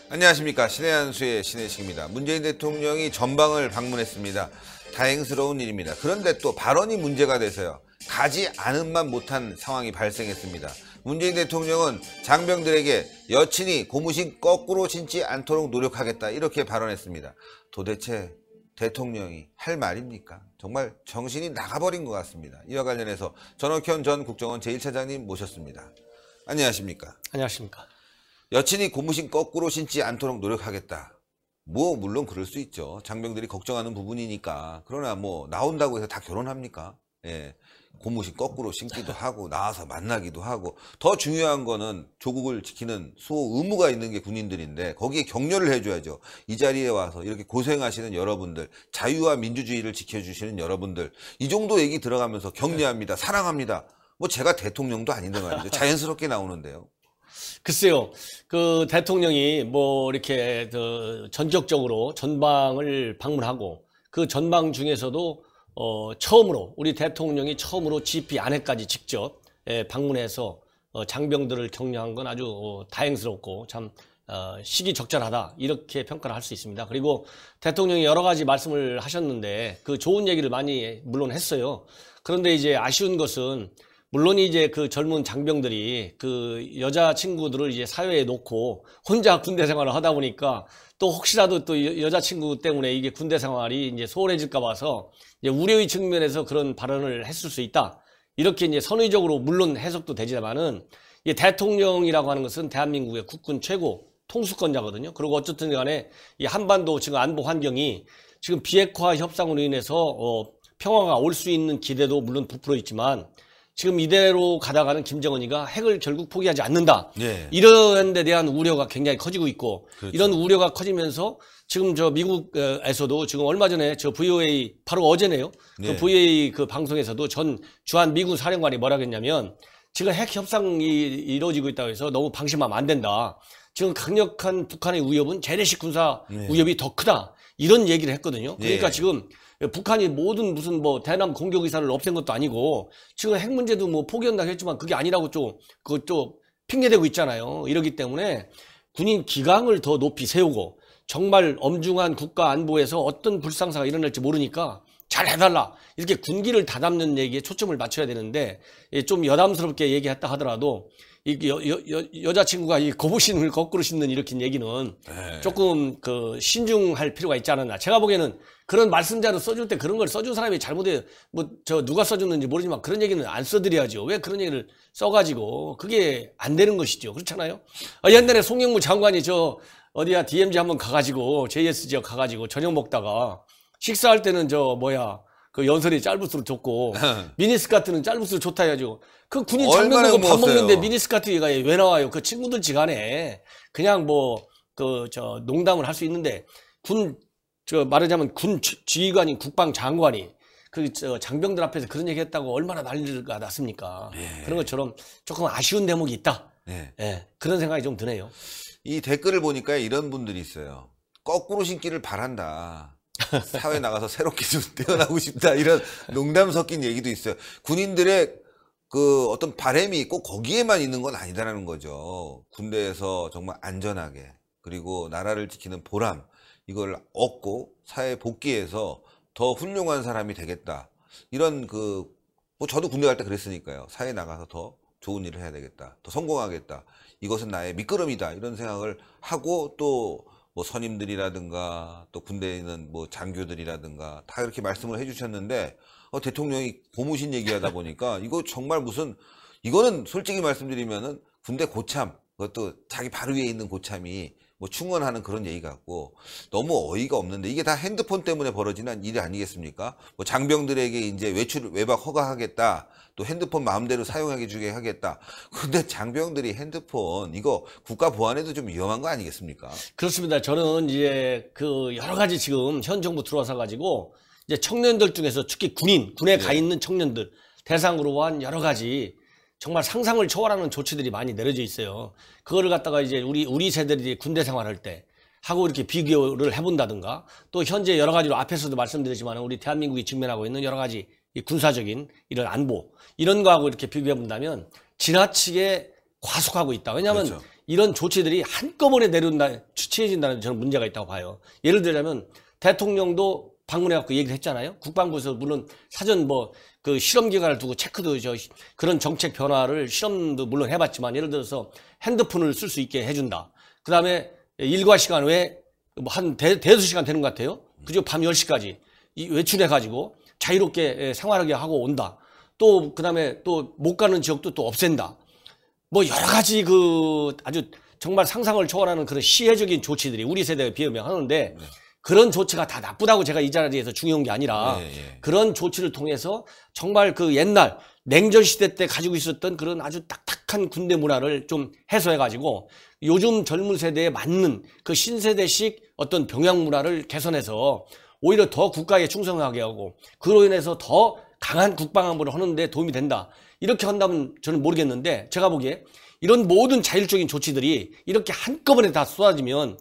안녕하십니까. 신의 한수의 신혜식입니다. 문재인 대통령이 전방을 방문했습니다. 다행스러운 일입니다. 그런데 또 발언이 문제가 돼서요. 가지 않은만 못한 상황이 발생했습니다. 문재인 대통령은 장병들에게 여친이 고무신 거꾸로 신지 않도록 노력하겠다 이렇게 발언했습니다. 도대체 대통령이 할 말입니까? 정말 정신이 나가버린 것 같습니다. 이와 관련해서 전옥현 전 국정원 제1차장님 모셨습니다. 안녕하십니까? 안녕하십니까? 여친이 고무신 거꾸로 신지 않도록 노력하겠다. 물론 그럴 수 있죠. 장병들이 걱정하는 부분이니까. 그러나 나온다고 해서 다 결혼합니까? 예. 고무신 거꾸로 신기도 하고 나와서 만나기도 하고 더 중요한 거는 조국을 지키는 수호 의무가 있는 게 군인들인데 거기에 격려를 해줘야죠. 이 자리에 와서 이렇게 고생하시는 여러분들, 자유와 민주주의를 지켜주시는 여러분들, 이 정도 얘기 들어가면서 격려합니다. 사랑합니다. 제가 대통령도 아닌데 말이죠. 자연스럽게 나오는데요. 글쎄요, 그 대통령이 이렇게 전격적으로 전방을 방문하고 그 전방 중에서도 처음으로 우리 대통령이 처음으로 GP 안에까지 직접 방문해서 장병들을 격려한 건 아주 다행스럽고 참 시기적절하다 이렇게 평가를 할 수 있습니다. 그리고 대통령이 여러 가지 말씀을 하셨는데 그 좋은 얘기를 많이 물론 했어요. 그런데 이제 아쉬운 것은 물론 이제 그 젊은 장병들이 그 여자친구들을 이제 사회에 놓고 혼자 군대 생활을 하다 보니까 또 혹시라도 또 여자친구 때문에 이게 군대 생활이 이제 소홀해질까 봐서 이제 우려의 측면에서 그런 발언을 했을 수 있다. 이렇게 이제 선의적으로 물론 해석도 되지만은 이 대통령이라고 하는 것은 대한민국의 국군 최고 통수권자거든요. 그리고 어쨌든 간에 이 한반도 지금 안보 환경이 지금 비핵화 협상으로 인해서 평화가 올 수 있는 기대도 물론 부풀어 있지만 지금 이대로 가다가는 김정은이가 핵을 결국 포기하지 않는다. 네. 이런 데 대한 우려가 굉장히 커지고 있고 그렇죠. 이런 우려가 커지면서 지금 저 미국에서도 지금 얼마 전에 저 VOA 바로 어제네요. 네. 그 VOA 그 방송에서도 전 주한 미군 사령관이 뭐라 했냐면 지금 핵 협상이 이루어지고 있다고 해서 너무 방심하면 안 된다. 지금 강력한 북한의 위협은 재래식 군사 위협이 더 크다. 이런 얘기를 했거든요. 그러니까 지금 북한이 모든 무슨 대남 공격 의사를 없앤 것도 아니고 지금 핵 문제도 포기한다고 했지만 그게 아니라고 그것도 핑계대고 있잖아요. 이러기 때문에 군인 기강을 더 높이 세우고 정말 엄중한 국가 안보에서 어떤 불상사가 일어날지 모르니까 잘 해달라. 이렇게 군기를 다담는 얘기에 초점을 맞춰야 되는데 좀 여담스럽게 얘기했다 하더라도 여자친구가 이 고무신을 거꾸로 신는 이렇게 얘기는 조금 신중할 필요가 있지 않았나. 제가 보기에는 그런 말씀자를 써줄 때 그런 걸 써준 사람이 잘못해 누가 써줬는지 모르지만 그런 얘기는 안 써드려야죠. 왜 그런 얘기를 써가지고 그게 안 되는 것이죠. 그렇잖아요. 옛날에 송영무 장관이 어디야 DMZ 한번 가가지고 JS 지역 가가지고 저녁 먹다가 식사할 때는 그 연설이 짧을수록 좋고 미니스커트는 짧을수록 좋다 해가지고 그 군인 장병들고 밥 먹는데 미니스커트가 왜 나와요? 그 친구들 지간에 그냥 농담을 할 수 있는데 말하자면 군 지휘관인 국방장관이 장병들 앞에서 그런 얘기 했다고 얼마나 난리가 났습니까? 그런 것처럼 조금 아쉬운 대목이 있다. 그런 생각이 좀 드네요. 이 댓글을 보니까 이런 분들이 있어요. 거꾸로 신기를 바란다. 사회 나가서 새롭게 좀 태어나고 싶다. 이런 농담 섞인 얘기도 있어요. 군인들의 어떤 바람이 꼭 거기에만 있는 건 아니다라는 거죠. 군대에서 정말 안전하게 그리고 나라를 지키는 보람 이걸 얻고 사회 복귀해서 더 훌륭한 사람이 되겠다. 이런 저도 군대 갈 때 그랬으니까요. 사회 나가서 더 좋은 일을 해야 되겠다. 더 성공하겠다. 이것은 나의 밑거름이다. 이런 생각을 하고 또 선임들이라든가 또 군대에 있는 장교들이라든가 다 이렇게 말씀을 해주셨는데 대통령이 고무신 얘기하다 보니까 이거 정말 이거는 솔직히 말씀드리면은 군대 고참 그것도 자기 바로 위에 있는 고참이 충원하는 그런 얘기 같고 너무 어이가 없는데 이게 다 핸드폰 때문에 벌어지는 일이 아니겠습니까? 장병들에게 이제 외박 허가하겠다. 또 핸드폰 마음대로 사용하게 주게 하겠다. 근데 장병들이 핸드폰 이거 국가 보안에도 좀 위험한 거 아니겠습니까? 그렇습니다. 저는 이제 여러 가지 지금 현 정부 들어와서 가지고 이제 청년들 중에서 특히 군에 가 있는 청년들 대상으로 한 여러 가지 정말 상상을 초월하는 조치들이 많이 내려져 있어요. 그거를 갖다가 이제 우리 세대들이 군대 생활할 때 하고 이렇게 비교를 해본다든가 또 현재 여러 가지로 앞에서도 말씀드렸지만 우리 대한민국이 직면하고 있는 여러 가지 이 군사적인 이런 안보 이런 거하고 이렇게 비교해 본다면 지나치게 과속하고 있다. 왜냐하면 이런 조치들이 한꺼번에 취해진다는 저는 문제가 있다고 봐요. 예를 들자면 대통령도 방문해갖고 얘기를 했잖아요. 국방부에서 물론 사전 그 실험 기간을 두고 체크도 그런 정책 변화를 실험도 물론 해봤지만 예를 들어서 핸드폰을 쓸 수 있게 해준다. 그 다음에 일과 시간 외에 한 대여섯 시간 되는 것 같아요. 그죠? 밤 10시까지 외출해가지고 자유롭게 생활하게 하고 온다. 또 그 다음에 또 못 가는 지역도 또 없앤다. 여러 가지 아주 정말 상상을 초월하는 그런 시혜적인 조치들이 우리 세대에 비하면 하는데 그런 조치가 다 나쁘다고 제가 이 자리에서 중요한 게 아니라 그런 조치를 통해서 정말 그 옛날 냉전 시대 때 가지고 있었던 그런 아주 딱딱한 군대 문화를 좀 해소해가지고 요즘 젊은 세대에 맞는 그 신세대식 어떤 병영 문화를 개선해서 오히려 더 국가에 충성하게 하고 그로 인해서 더 강한 국방안보를 하는데 도움이 된다. 이렇게 한다면 저는 모르겠는데 제가 보기에 이런 모든 자율적인 조치들이 이렇게 한꺼번에 다 쏟아지면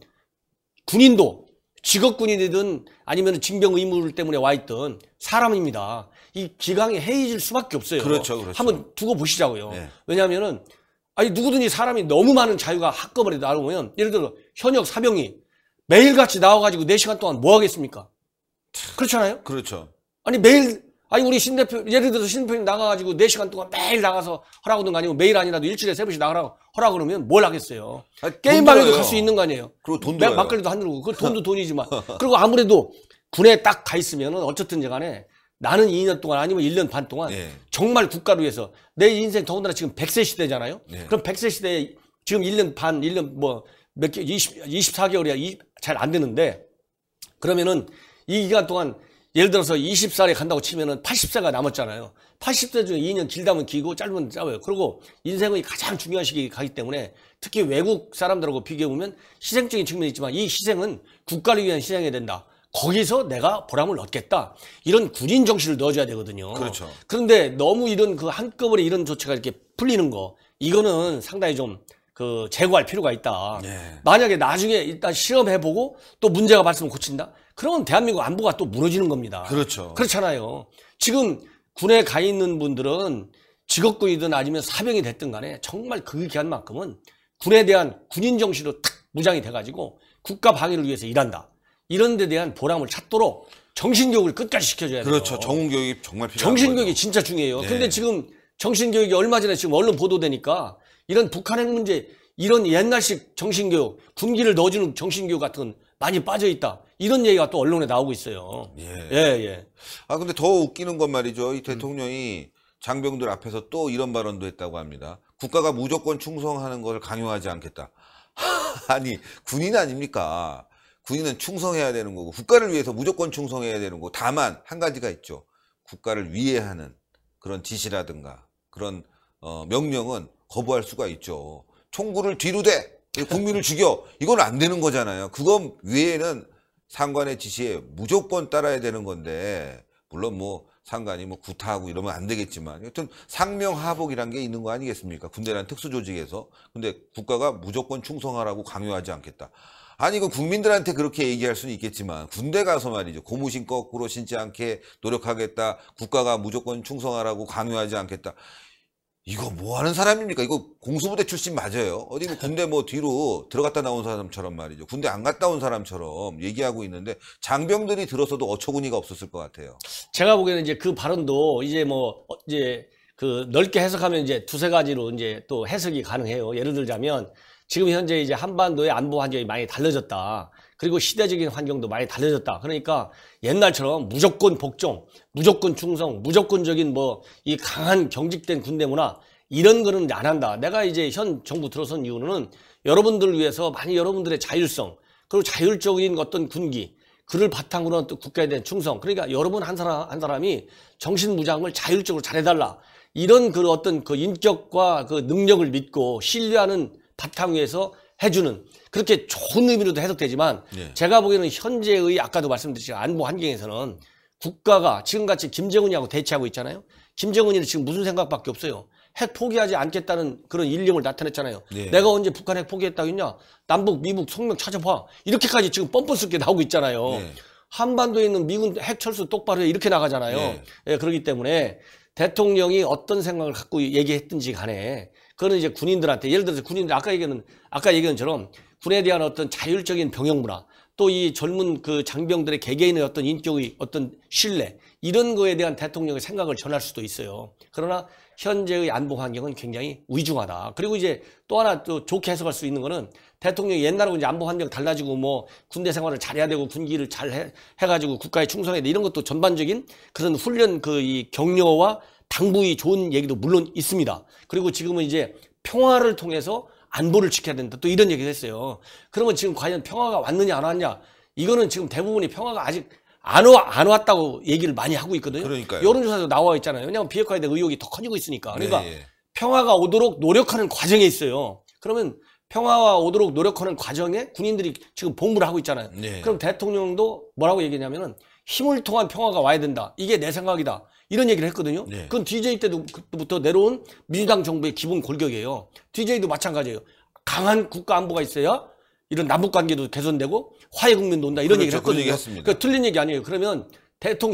군인도 직업군인이든 아니면 징병 의무 때문에 와 있던 사람입니다. 이 기강이 해이질 수밖에 없어요. 그렇죠. 한번 두고 보시자고요. 네. 왜냐하면은 누구든지 사람이 너무 많은 자유가 한꺼번에 나오면 예를 들어 현역 사병이 매일같이 나와가지고 4시간 동안 뭐 하겠습니까? 그렇잖아요. 그렇죠. 매일 우리 신 대표 예를 들어서 신 대표님 나가가지고 4시간 동안 매일 나가서 하라고든 거 아니면 매일 아니라도 일주일에 3번씩 나가라고 하라 그러면 뭘 하겠어요? 게임방에도 갈 수 있는 거 아니에요? 그리고 돈 들어요. 막걸리도 한 들고 그 돈도 돈이지만 그리고 아무래도 군에 딱 가 있으면은 어쨌든 간에 나는 2년 동안 아니면 1년 반 동안 정말 국가를 위해서 내 인생 더군다나 지금 100세 시대잖아요. 그럼 100세 시대에 지금 1년 반, 1년 몇 개, 24개월이야 잘 안 되는데 그러면은 이 기간 동안 예를 들어서 20살에 간다고 치면은 80세가 남았잖아요. 80세 중에 2년 길다면 길고 짧으면 짧아요. 그리고 인생의 가장 중요한 시기에 가기 때문에 특히 외국 사람들하고 비교해보면 희생적인 측면이 있지만 이 희생은 국가를 위한 희생이 된다. 거기서 내가 보람을 얻겠다. 이런 군인 정신을 넣어줘야 되거든요. 그렇죠. 그런데 너무 이런 한꺼번에 이런 조치가 이렇게 풀리는 거, 이거는 상당히 좀 제고할 필요가 있다. 만약에 나중에 일단 실험해보고 또 문제가 발생하면 고친다? 그러면 대한민국 안보가 또 무너지는 겁니다. 그렇죠. 그렇잖아요. 지금 군에 가 있는 분들은 직업군이든 아니면 사병이 됐든 간에 정말 그 기간만큼은 군에 대한 군인 정신으로 탁 무장이 돼가지고 국가 방위를 위해서 일한다. 이런 데 대한 보람을 찾도록 정신교육을 끝까지 시켜줘야 돼요. 그렇죠. 정신교육이 정말 필요한 정신교육이 거죠. 진짜 중요해요. 근데 지금 정신교육이 얼마 전에 지금 언론 보도되니까 이런 북한 핵 문제, 이런 옛날식 정신교육, 군기를 넣어주는 정신교육 같은 건 많이 빠져있다. 이런 얘기가 또 언론에 나오고 있어요. 예. 근데 더 웃기는 건 말이죠. 이 대통령이 장병들 앞에서 또 이런 발언도 했다고 합니다. 국가가 무조건 충성하는 것을 강요하지 않겠다. 아니, 군인 아닙니까? 군인은 충성해야 되는 거고 국가를 위해서 무조건 충성해야 되는 거고 다만 한 가지가 있죠. 국가를 위해 하는 그런 지시라든가 그런 명령은 거부할 수가 있죠. 총구를 뒤로 대! 국민을 죽여! 이건 안 되는 거잖아요. 그건 외에는 상관의 지시에 무조건 따라야 되는 건데 물론 상관이 구타하고 이러면 안 되겠지만 여튼 상명하복이란 게 있는 거 아니겠습니까? 군대라는 특수조직에서. 근데 국가가 무조건 충성하라고 강요하지 않겠다. 아니 이건 국민들한테 그렇게 얘기할 수는 있겠지만 군대 가서 말이죠. 고무신 거꾸로 신지 않게 노력하겠다. 국가가 무조건 충성하라고 강요하지 않겠다. 이거 뭐 하는 사람입니까? 이거 공수부대 출신 맞아요. 어디 군대 뒤로 들어갔다 나온 사람처럼 말이죠. 군대 안 갔다 온 사람처럼 얘기하고 있는데 장병들이 들어서도 어처구니가 없었을 것 같아요. 제가 보기에는 이제 그 발언도 이제 넓게 해석하면 이제 두세 가지로 이제 또 해석이 가능해요. 예를 들자면 지금 현재 이제 한반도의 안보 환경이 많이 달라졌다. 그리고 시대적인 환경도 많이 달라졌다. 그러니까 옛날처럼 무조건 복종, 무조건 충성, 무조건적인 이 강한 경직된 군대 문화 이런 거는 안 한다. 내가 이제 현 정부 들어선 이유는 여러분들을 위해서 많이 여러분들의 자율성 그리고 자율적인 어떤 군기 그를 바탕으로 한 또 국가에 대한 충성. 그러니까 여러분 한 사람이 정신무장을 자율적으로 잘해달라. 이런 어떤 인격과 능력을 믿고 신뢰하는 바탕 위에서 해주는 그렇게 좋은 의미로도 해석되지만 제가 보기에는 현재의 아까도 말씀드렸지만 안보 환경에서는 국가가 지금같이 김정은이하고 대치하고 있잖아요. 김정은이는 지금 무슨 생각밖에 없어요. 핵 포기하지 않겠다는 그런 일념을 나타냈잖아요. 내가 언제 북한 핵 포기했다고 했냐. 남북 미북 성명 찾아봐. 이렇게까지 지금 뻔뻔스럽게 나오고 있잖아요. 한반도에 있는 미군 핵 철수 똑바로 해 이렇게 나가잖아요. 그렇기 때문에 대통령이 어떤 생각을 갖고 얘기했든지 간에 그거는 이제 군인들한테 예를 들어서 군인들 아까 얘기한 것처럼 군에 대한 어떤 자율적인 병영 문화 또 이 젊은 그 장병들의 개개인의 어떤 인격의 어떤 신뢰 이런 거에 대한 대통령의 생각을 전할 수도 있어요. 그러나 현재의 안보 환경은 굉장히 위중하다. 그리고 이제 또 하나 또 좋게 해석할 수 있는 거는 대통령이 옛날하고 이제 안보 환경 달라지고 뭐 군대 생활을 잘해야 되고 군기를 잘 해가지고 국가에 충성해야 돼. 이런 것도 전반적인 그런 훈련 그 이 격려와 당부의 좋은 얘기도 물론 있습니다. 그리고 지금은 이제 평화를 통해서 안보를 지켜야 된다. 또 이런 얘기를 했어요. 그러면 지금 과연 평화가 왔느냐 안 왔냐? 이거는 지금 대부분이 평화가 아직 안 왔다고 얘기를 많이 하고 있거든요. 그러니까요. 여론조사도 나와 있잖아요. 왜냐하면 비핵화에 대한 의혹이 더 커지고 있으니까. 그러니까 네, 예. 평화가 오도록 노력하는 과정에 있어요. 그러면 평화가 오도록 노력하는 과정에 군인들이 지금 복무를 하고 있잖아요. 네. 그럼 대통령도 뭐라고 얘기했냐면은 힘을 통한 평화가 와야 된다. 이게 내 생각이다. 이런 얘기를 했거든요. 네. 그건 DJ 때부터 내려온 민주당 정부의 기본 골격이에요. DJ도 마찬가지예요. 강한 국가 안보가 있어야 이런 남북관계도 개선되고 화해 국면도 온다. 이런 그렇죠. 얘기를 그런 했거든요. 얘기 했습니다. 그러니까 틀린 얘기 아니에요. 그러면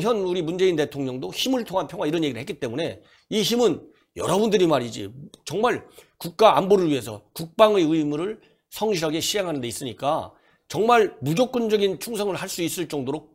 현 우리 문재인 대통령도 힘을 통한 평화 이런 얘기를 했기 때문에 이 힘은 여러분들이 말이지 정말 국가 안보를 위해서 국방의 의무를 성실하게 시행하는 데 있으니까 정말 무조건적인 충성을 할 수 있을 정도로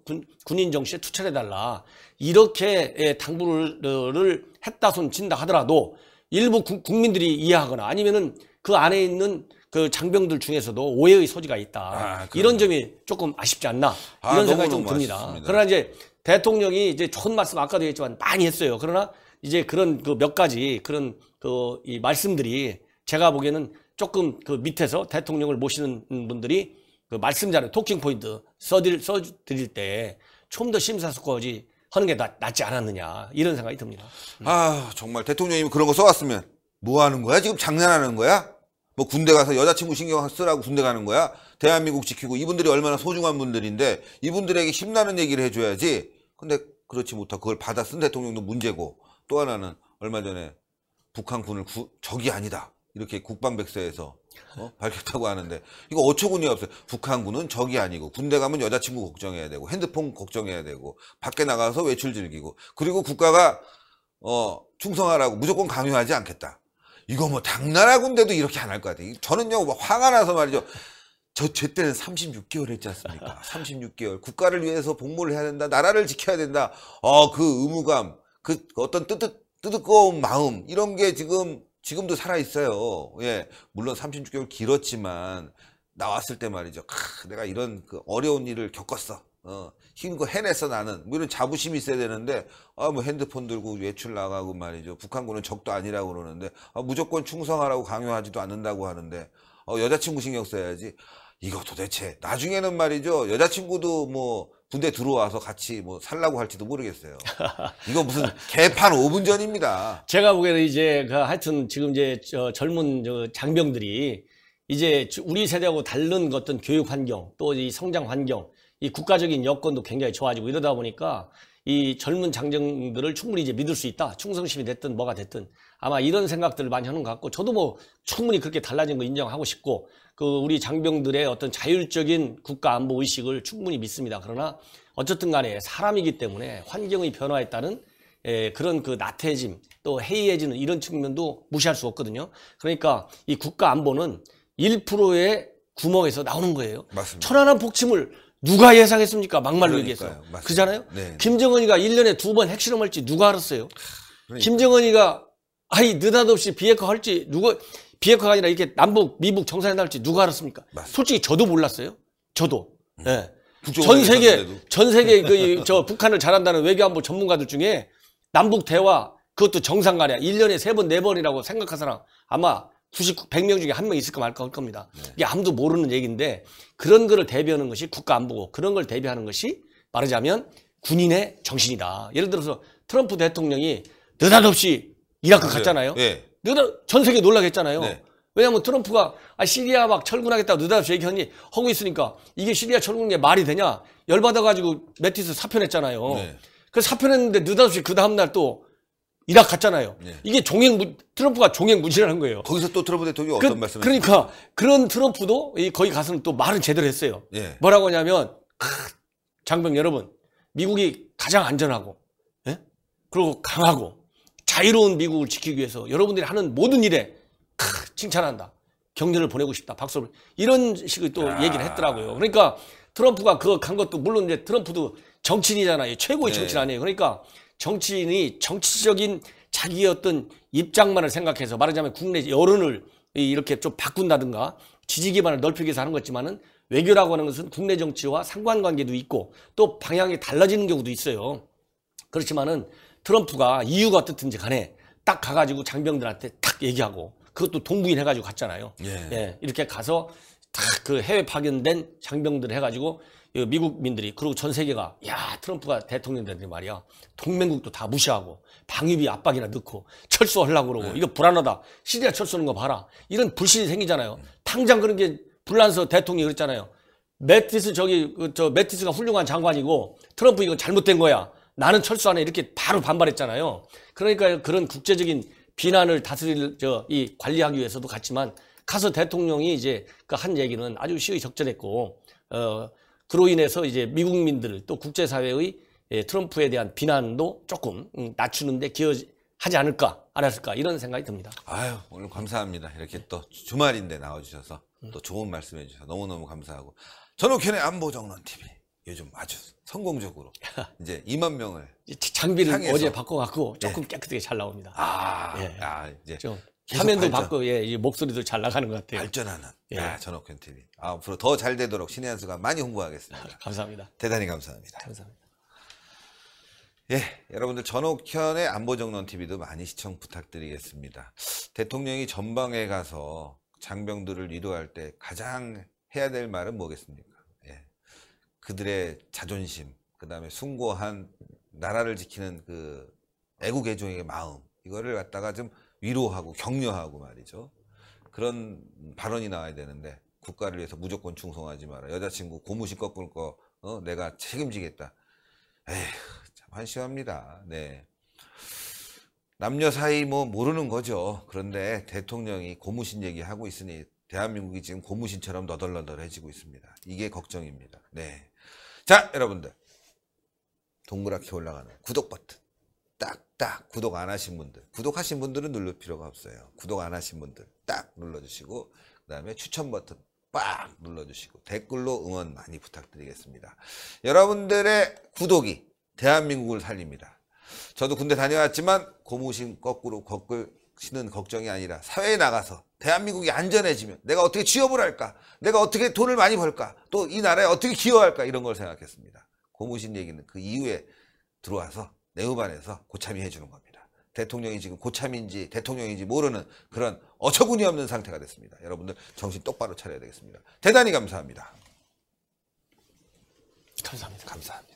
군인 정시에 투철해달라. 이렇게 당부를 했다 손 친다 하더라도 일부 국민들이 이해하거나 아니면은 그 안에 있는 그 장병들 중에서도 오해의 소지가 있다. 이런 점이 조금 아쉽지 않나 이런 생각이 좀 듭니다. 아쉽습니다. 그러나 이제 대통령이 이제 좋은 말씀 아까도 했지만 많이 했어요. 그러나 이제 그런 그 몇 가지 그런 그 이 말씀들이 제가 보기에는 조금 그 밑에서 대통령을 모시는 분들이 그 말씀 자료 토킹 포인트 써드릴 때 좀 더 심사숙고하지 하는 게 낫지 않았느냐 이런 생각이 듭니다. 아, 정말 대통령님이 그런 거 써왔으면 뭐 하는 거야? 지금 장난하는 거야? 뭐 군대 가서 여자친구 신경 쓰라고 군대 가는 거야? 대한민국 지키고 이분들이 얼마나 소중한 분들인데 이분들에게 힘나는 얘기를 해줘야지. 근데 그렇지 못하고 그걸 받아 쓴 대통령도 문제고 또 하나는 얼마 전에 북한군을 적이 아니다. 이렇게 국방백서에서 밝혔다고 하는데 이거 어처구니 없어요. 북한군은 적이 아니고 군대 가면 여자친구 걱정해야 되고 핸드폰 걱정해야 되고 밖에 나가서 외출 즐기고 그리고 국가가 충성하라고 무조건 강요하지 않겠다. 이거 뭐 당나라 군대도 이렇게 안 할 것 같아요. 저는요 화가 나서 말이죠. 제 때는 36개월 했지 않습니까? 36개월 국가를 위해서 복무를 해야 된다. 나라를 지켜야 된다. 그 의무감, 그 어떤 뜨거운 마음 이런 게 지금도 살아있어요. 예. 물론 36개월 길었지만, 나왔을 때 말이죠. 내가 이런 그 어려운 일을 겪었어. 힘든 거 해냈어, 나는. 뭐 이런 자부심이 있어야 되는데, 뭐 핸드폰 들고 외출 나가고 말이죠. 북한군은 적도 아니라고 그러는데, 무조건 충성하라고 강요하지도 않는다고 하는데, 여자친구 신경 써야지. 이거 도대체, 나중에는 말이죠. 여자친구도 뭐, 군대 들어와서 같이 뭐 살라고 할지도 모르겠어요. 이거 무슨 개판 5분 전입니다. 제가 보기에는 이제 하여튼 지금 이제 젊은 장병들이 이제 우리 세대하고 다른 어떤 교육 환경 또 이 성장 환경 이 국가적인 여건도 굉장히 좋아지고 이러다 보니까 이 젊은 장병들을 충분히 이제 믿을 수 있다. 충성심이 됐든 뭐가 됐든 아마 이런 생각들을 많이 하는 것 같고 저도 뭐 충분히 그렇게 달라진 거 인정하고 싶고 그 우리 장병들의 어떤 자율적인 국가 안보 의식을 충분히 믿습니다. 그러나 어쨌든 간에 사람이기 때문에 환경의 변화에 따른 그런 그 나태해짐 또 해이해지는 이런 측면도 무시할 수 없거든요. 그러니까 이 국가 안보는 1%의 구멍에서 나오는 거예요. 맞습니다. 천안함 폭침을 누가 예상했습니까? 막말로 얘기해서. 맞습니다. 그잖아요? 네. 김정은이가 1년에 2번 핵실험할지 누가 알았어요? 그러니까. 김정은이가 느닷없이 비핵화 할지 비핵화가 아니라 이렇게 남북 미북 정상회담 할지 누가 알았습니까? 맞습니다. 솔직히 저도 몰랐어요. 저도. 예. 국정원에 전 세계 북한을 잘한다는 외교안보 전문가들 중에 남북 대화 그것도 정상 간에 1년에 3번, 4번이라고 생각한 사람 아마 100명 중에 1명 있을까 말까 할 겁니다. 이게 아무도 모르는 얘기인데 그런 거를 대비하는 것이 국가 안보고 그런 걸 대비하는 것이 말하자면 군인의 정신이다. 예를 들어서 트럼프 대통령이 느닷없이 이라크 갔잖아요. 네. 전 세계 놀라게 했잖아요. 네. 왜냐하면 트럼프가 시리아 막 철군하겠다고 느닷없이 하고 있으니까 이게 시리아 철군인 게 말이 되냐. 열받아가지고 매티스 사표냈잖아요. 네. 그래서 사표냈는데 느닷없이 그 다음날 또 이라크 갔잖아요. 네. 이게 트럼프가 종횡무진하는 거예요. 거기서 또 트럼프 대통령이 어떤 말씀을 그러니까 그런 트럼프도 거기 가서는 또 말은 제대로 했어요. 예. 뭐라고 하냐면 장병 여러분 미국이 가장 안전하고 그리고 강하고 자유로운 미국을 지키기 위해서 여러분들이 하는 모든 일에 칭찬한다. 격려를 보내고 싶다. 박수를. 이런 식의 또 얘기를 했더라고요. 그러니까 트럼프가 그거 간 것도 물론 이제 트럼프도 정치인이잖아요. 최고의 네. 정치인 아니에요. 그러니까 정치인이 정치적인 자기의 어떤 입장만을 생각해서 말하자면 국내 여론을 이렇게 좀 바꾼다든가 지지 기반을 넓히기 위해서 하는 거지만은 외교라고 하는 것은 국내 정치와 상관관계도 있고 또 방향이 달라지는 경우도 있어요. 그렇지만은 트럼프가 이유가 어떻든지 간에 딱 가가지고 장병들한테 딱 얘기하고 그것도 동부인 해가지고 갔잖아요. 예, 이렇게 가서 딱 그 해외 파견된 장병들 해가지고 미국민들이 그리고 전 세계가 야 트럼프가 대통령 되더니 말이야 동맹국도 다 무시하고 방위비 압박이나 넣고 철수하려고 그러고 이거 불안하다. 시리아 철수하는 거 봐라. 이런 불신이 생기잖아요. 당장 그런 게 불란서 대통령이 그랬잖아요. 매티스 매티스가 훌륭한 장관이고 트럼프 이거 잘못된 거야. 나는 철수 안 해. 이렇게 바로 반발했잖아요. 그러니까 그런 국제적인 비난을 관리하기 위해서도 갔지만 가서 대통령이 이제 그 한 얘기는 아주 시의적절했고 그로 인해서 이제 미국민들 또 국제사회의 트럼프에 대한 비난도 조금 낮추는데 기여하지 않을까 안 했을까 이런 생각이 듭니다. 아유, 오늘 감사합니다. 이렇게 또 주말인데 나와주셔서 또 좋은 말씀 해주셔서 너무너무 감사하고 전옥현의 안보정론TV 요즘 아주 성공적으로 이제 2만 명을 장비를 향해서. 어제 바꿔갖고 조금 깨끗하게 잘 나옵니다. 이제 좀 계속 화면도 발전. 바꿔 이 목소리도 잘 나가는 것 같아요. 발전하는 예. 전옥현TV 앞으로 더 잘 되도록 신의 한 수가 많이 홍보하겠습니다. 감사합니다. 대단히 감사합니다. 감사합니다. 예, 여러분들 전옥현의 안보정론TV도 많이 시청 부탁드리겠습니다. 대통령이 전방에 가서 장병들을 위로할 때 가장 해야 될 말은 뭐겠습니까? 예, 그들의 자존심, 그 다음에 숭고한 나라를 지키는 그 애국애종의 마음 이거를 갖다가 좀 위로하고 격려하고 말이죠. 그런 발언이 나와야 되는데 국가를 위해서 무조건 충성하지 마라. 여자친구 고무신 꺾을 거 내가 책임지겠다. 에휴, 참 한심합니다. 네. 남녀 사이 뭐 모르는 거죠. 그런데 대통령이 고무신 얘기하고 있으니 대한민국이 지금 고무신처럼 너덜너덜해지고 있습니다. 이게 걱정입니다. 네. 자, 여러분들 동그랗게 올라가는 구독 버튼 딱딱 구독 안 하신 분들, 구독하신 분들은 누를 필요가 없어요. 구독 안 하신 분들 딱 눌러주시고 그 다음에 추천 버튼 빡 눌러주시고 댓글로 응원 많이 부탁드리겠습니다. 여러분들의 구독이 대한민국을 살립니다. 저도 군대 다녀왔지만 고무신 거꾸로 꺾으시는 걱정이 아니라 사회에 나가서 대한민국이 안전해지면 내가 어떻게 취업을 할까, 내가 어떻게 돈을 많이 벌까, 또 이 나라에 어떻게 기여할까 이런 걸 생각했습니다. 고무신 얘기는 그 이후에 들어와서 내후반에서 고참이 해주는 겁니다. 대통령이 지금 고참인지 대통령인지 모르는 그런 어처구니 없는 상태가 됐습니다. 여러분들 정신 똑바로 차려야 되겠습니다. 대단히 감사합니다. 감사합니다. 감사합니다.